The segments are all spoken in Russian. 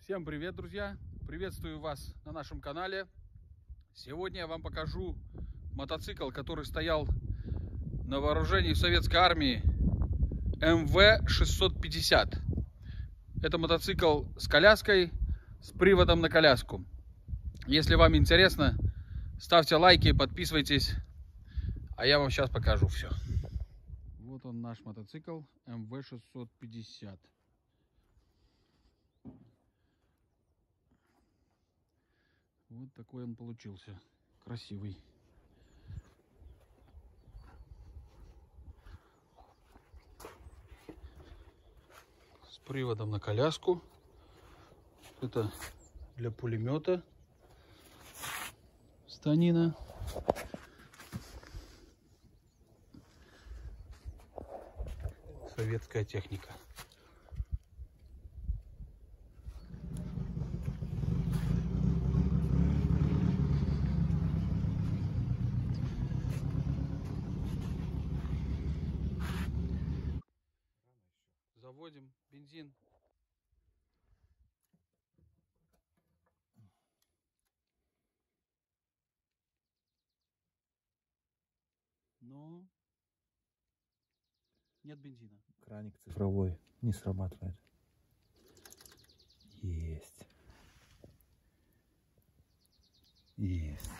Всем привет, друзья! Приветствую вас на нашем канале. Сегодня я вам покажу мотоцикл, который стоял на вооружении советской армии, МВ-650. Это мотоцикл с коляской, с приводом на коляску. Если вам интересно, ставьте лайки, подписывайтесь, а я вам сейчас покажу все. Вот он, наш мотоцикл МВ-650. Вот такой он получился. Красивый. С приводом на коляску. Это для пулемета. Станина. Советская техника. Заводим бензин. Но нет бензина. Краник цифровой не срабатывает. Есть. Есть.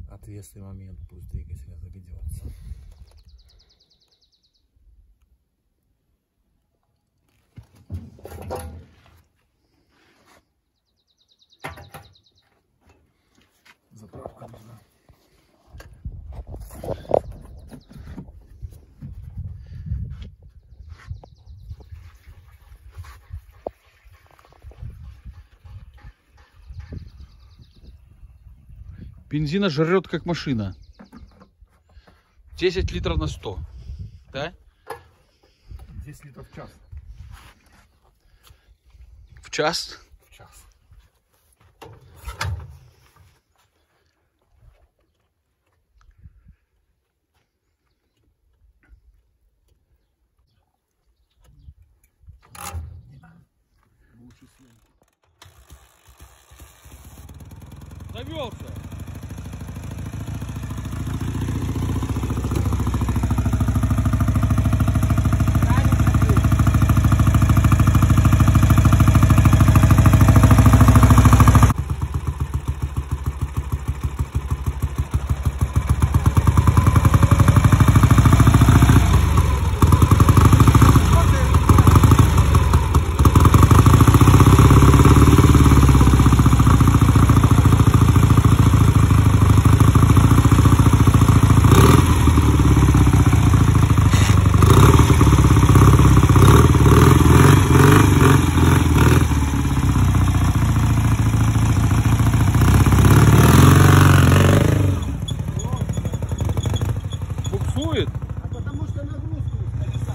Ответственный момент, пусть двигатель заведется. Заправка нужна. Бензина жрет как машина. 10 литров на 100. Да? 10 литров в час. В час? В час. Лучше съемку. Завелся. Потому что нагрузку с колеса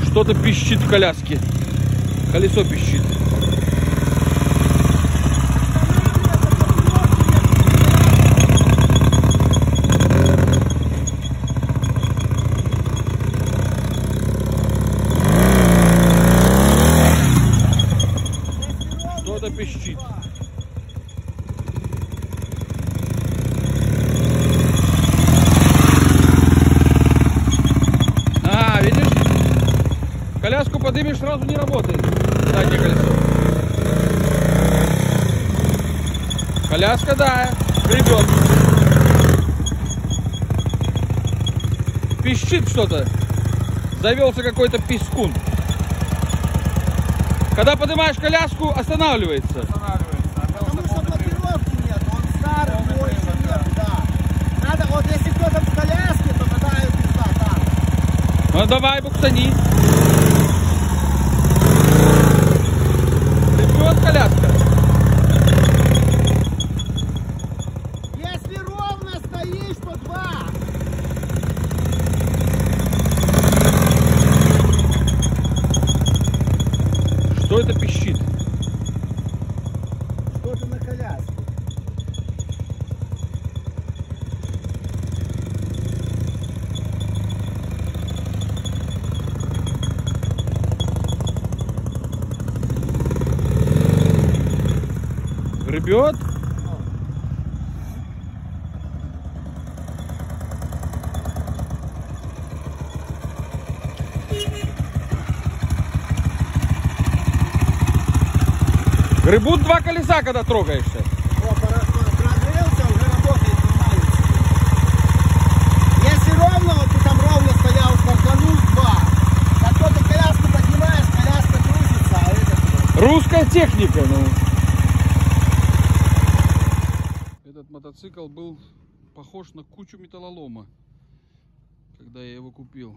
Что-то пищит в коляске. Колесо пищит. Что-то пищит. Коляску поднимешь, сразу не работает заднее колесо. Коляска, да, гребет. Пищит что-то. Завелся какой-то пискун. Когда поднимаешь коляску, останавливается. Потому что блокировки нет, он старый, больше нет, да. Надо, вот если кто-то в коляске, то тогда и пизда, да. Ну давай, буксани. Коляска. Если ровно стоишь, то 2. Что это пищит? Что-то на коляске. Гребет? Гребут два колеса, когда трогаешься. О, прогрелся, уже работает нормально. Если ровно, вот ты там ровно стоял, стартанул два. Как только коляску поднимаешь, коляска крутится, а это... Русская техника, ну. Этот мотоцикл был похож на кучу металлолома, когда я его купил.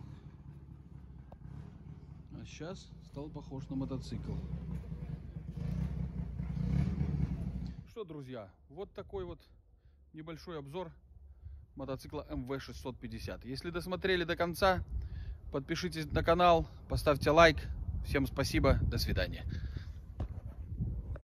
А сейчас стал похож на мотоцикл. Что, друзья, вот такой вот небольшой обзор мотоцикла МВ-650. Если досмотрели до конца, подпишитесь на канал, поставьте лайк. Всем спасибо, до свидания.